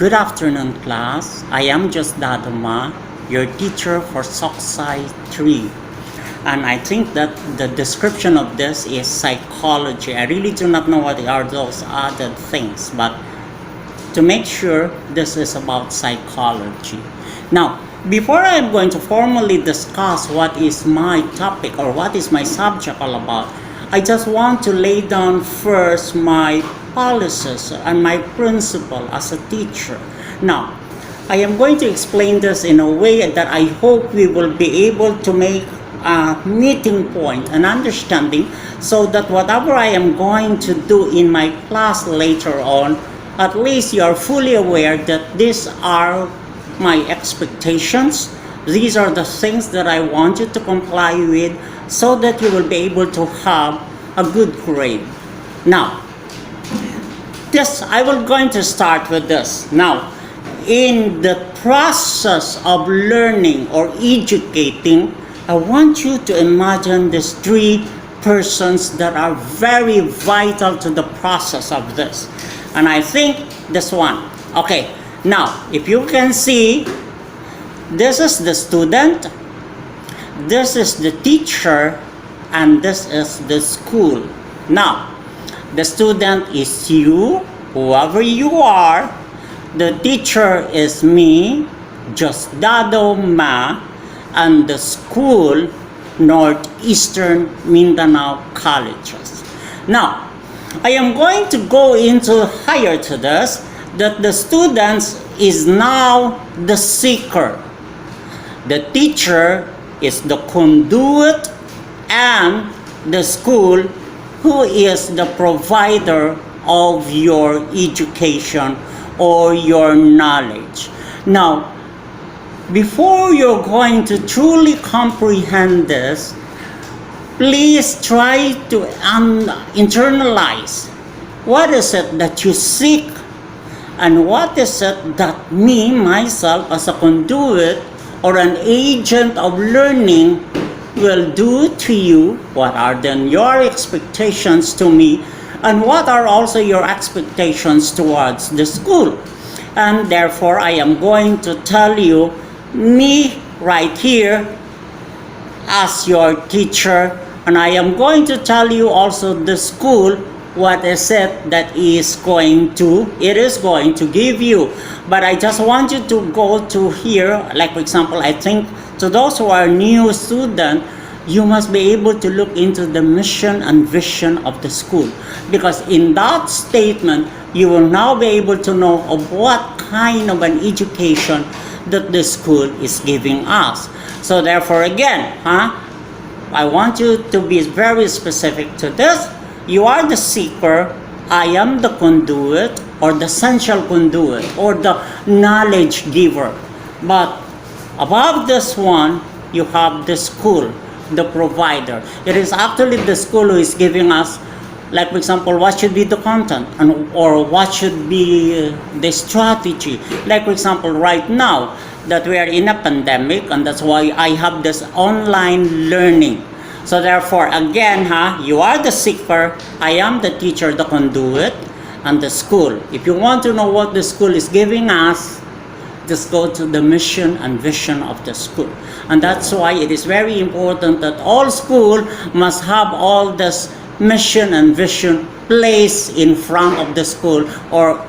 Good afternoon, class. I am just Daduma, your teacher for Socksci 3. And I think that the description of this is psychology. I really do not know what are those other things, but to make sure, this is about psychology. Now, before I'm going to formally discuss what is my topic or what is my subject all about, I just want to lay down first my policies and my principle as a teacher. Now, I am going to explain this in a way that I hope we will be able to make a meeting point, an understanding, so that whatever I am going to do in my class later on, at least you are fully aware that these are my expectations. These are the things that I want you to comply with so that you will be able to have a good grade. Now, I will going to start with this. Now, in the process of learning or educating, I want you to imagine these three persons that are very vital to the process of this. And I think this one. Okay, now, if you can see, this is the student, this is the teacher, and this is the school. Now, the student is you, whoever you are. The teacher is me, just Dado Ma, and the school, Northeastern Mindanao Colleges. Now, I am going to go into higher to this, that the students is now the seeker. The teacher is the conduit, and the school who is the provider of your education or your knowledge. Now, before you're going to truly comprehend this, please try to internalize what is it that you seek and what is it that me, myself, as a conduit or an agent of learning will do to you. What are then your expectations to me, and what are also your expectations towards the school? And therefore, I am going to tell you, me right here as your teacher, and I am going to tell you also the school, what is it that it is going to give you. But I just want you to go to here, like for example, I think to those who are new students, you must be able to look into the mission and vision of the school. Because in that statement, you will now be able to know of what kind of an education that the school is giving us. So therefore again, I want you to be very specific to this. You are the seeker, I am the conduit or the essential conduit or the knowledge giver. But above this one, you have the school, the provider. It is actually the school who is giving us, like for example, what should be the content or what should be the strategy. Like for example, right now that we are in a pandemic, and that's why I have this online learning. So therefore, again, you are the seeker, I am the teacher, the conduit, and the school. If you want to know what the school is giving us, just go to the mission and vision of the school. And that's why it is very important that all school must have all this mission and vision placed in front of the school, or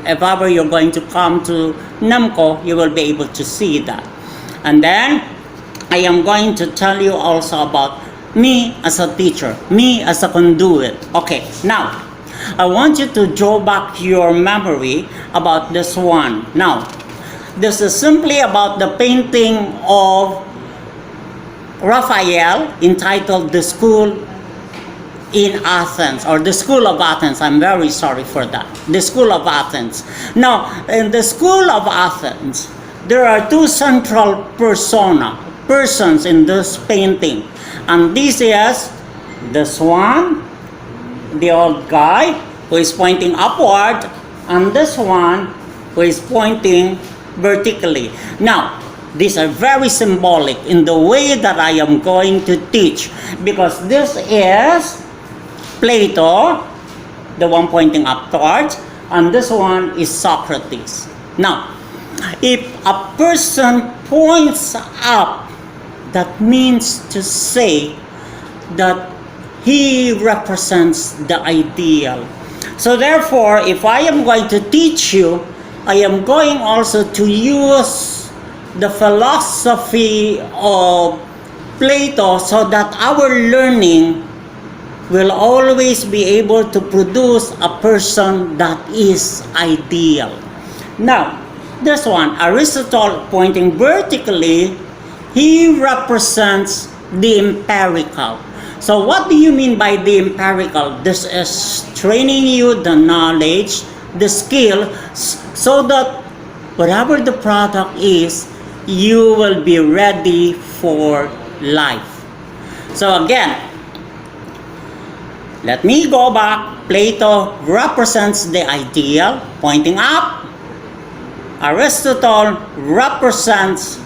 if ever you're going to come to NAMCO, you will be able to see that. And then, I am going to tell you also about me as a teacher, me as a conduit. Okay, now, I want you to draw back your memory about this one. Now, this is simply about the painting of Raphael entitled The School in Athens, or the School of Athens. I'm very sorry for that. The School of Athens. Now, in the School of Athens, there are two central persons in this painting. And this is this one, the old guy who is pointing upward, and this one who is pointing vertically. Now, these are very symbolic in the way that I am going to teach, because this is Plato, the one pointing upwards, and this one is Socrates. Now, if a person points up, that means to say that he represents the ideal. So therefore, if I am going to teach you, I am going also to use the philosophy of Plato so that our learning will always be able to produce a person that is ideal. Now, this one, Aristotle pointing vertically, he represents the empirical. So what do you mean by the empirical? This is training you the knowledge, the skill, so that whatever the product is, you will be ready for life. So again, let me go back. Plato represents the ideal, pointing up. Aristotle represents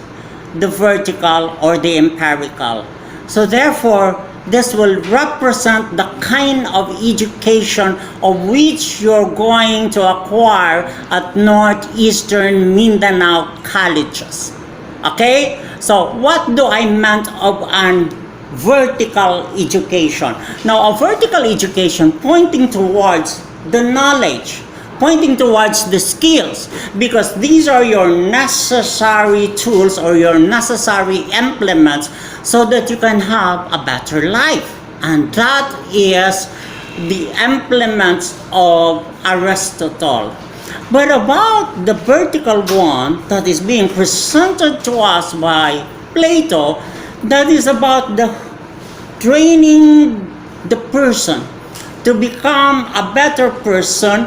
the vertical or the empirical. So therefore, this will represent the kind of education of which you're going to acquire at Northeastern Mindanao colleges. Okay? So what do I meant of an vertical education? Now, a vertical education pointing towards the knowledge, pointing towards the skills, because these are your necessary tools or your necessary implements so that you can have a better life. And that is the implements of Aristotle. But about the vertical one that is being presented to us by Plato, that is about the training the person to become a better person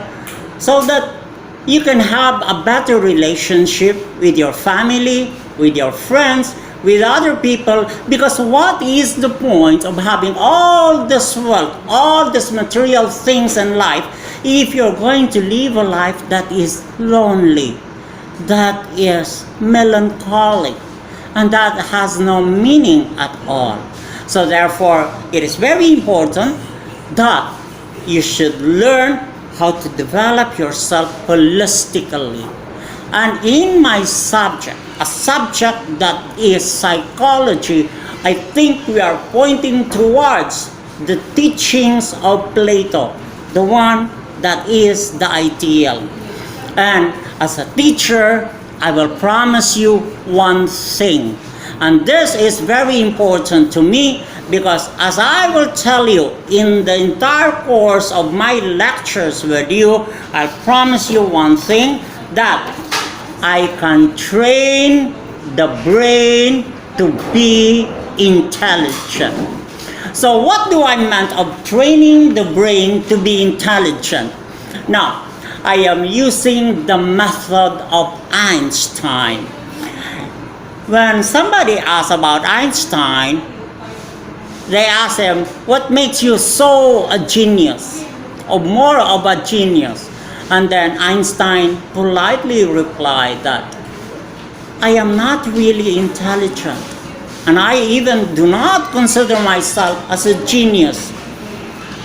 so that you can have a better relationship with your family, with your friends, with other people. Because what is the point of having all this wealth, all these material things in life, if you're going to live a life that is lonely, that is melancholic, and that has no meaning at all? So therefore, it is very important that you should learn how to develop yourself holistically. And in my subject, a subject that is psychology, I think we are pointing towards the teachings of Plato, the one that is the ideal. And as a teacher, I will promise you one thing. And this is very important to me because, as I will tell you in the entire course of my lectures with you, I promise you one thing, that I can train the brain to be intelligent. So what do I mean of training the brain to be intelligent? Now, I am using the method of Einstein. When somebody asks about Einstein, they ask him, what makes you so a genius, or more of a genius? And then Einstein politely replied that, I am not really intelligent, and I even do not consider myself as a genius.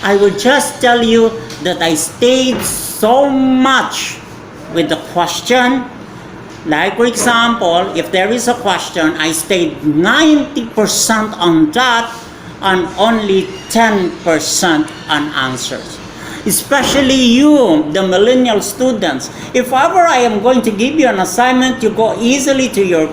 I will just tell you that I stayed so much with the question. Like, for example, if there is a question, I stayed 90% on that and only 10% on answers. Especially you, the millennial students. If ever I am going to give you an assignment, you go easily to your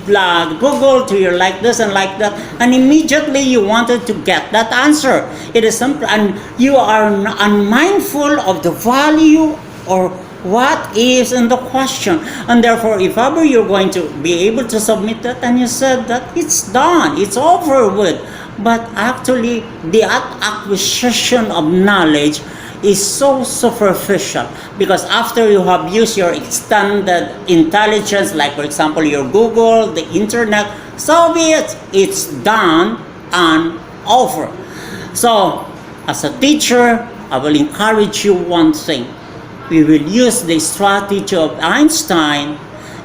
Google, to your like this and like that, and immediately you wanted to get that answer. It is simple, and you are unmindful of the value or what is in the question. And therefore, if ever you're going to be able to submit that and you said that it's done, it's over with, but actually the acquisition of knowledge is so superficial, because after you have used your extended intelligence, like for example your Google, the internet, so be it, it's done and over. So as a teacher, I will encourage you one thing. We will use the strategy of Einstein,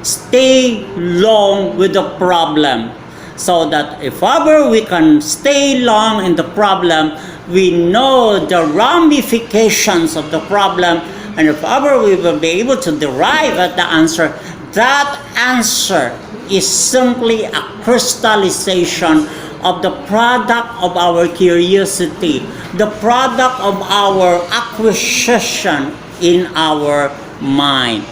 stay long with the problem, so that if ever we can stay long in the problem, we know the ramifications of the problem, And if ever we will be able to derive at the answer, that answer is simply a crystallization of the product of our curiosity, the product of our acquisition in our mind.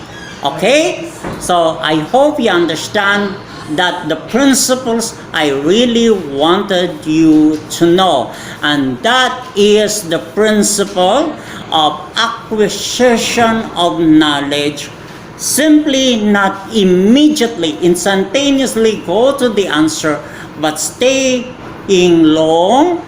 Okay? So I hope you understand that the principles I really wanted you to know, and that is the principle of acquisition of knowledge. Simply not immediately, instantaneously go to the answer, but staying long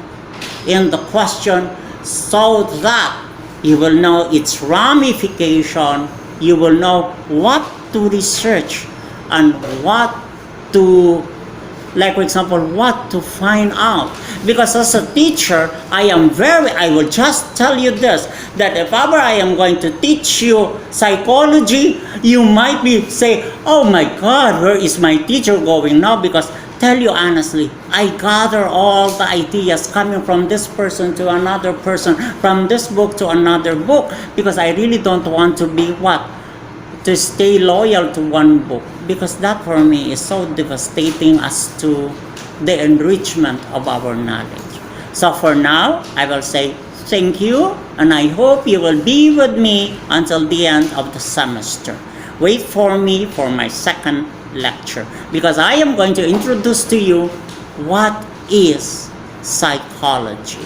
in the question so that you will know its ramification, you will know what to research and what to, like for example, what to find out. Because as a teacher, I will just tell you this, that if ever I am going to teach you psychology, you might be say, oh my God, where is my teacher going now? Because tell you honestly, I gather all the ideas coming from this person to another person, from this book to another book, because I really don't want to be what? To stay loyal to one book, because that for me is so devastating as to the enrichment of our knowledge. So for now, I will say thank you, and I hope you will be with me until the end of the semester. Wait for me for my second lecture, because I am going to introduce to you what is psychology.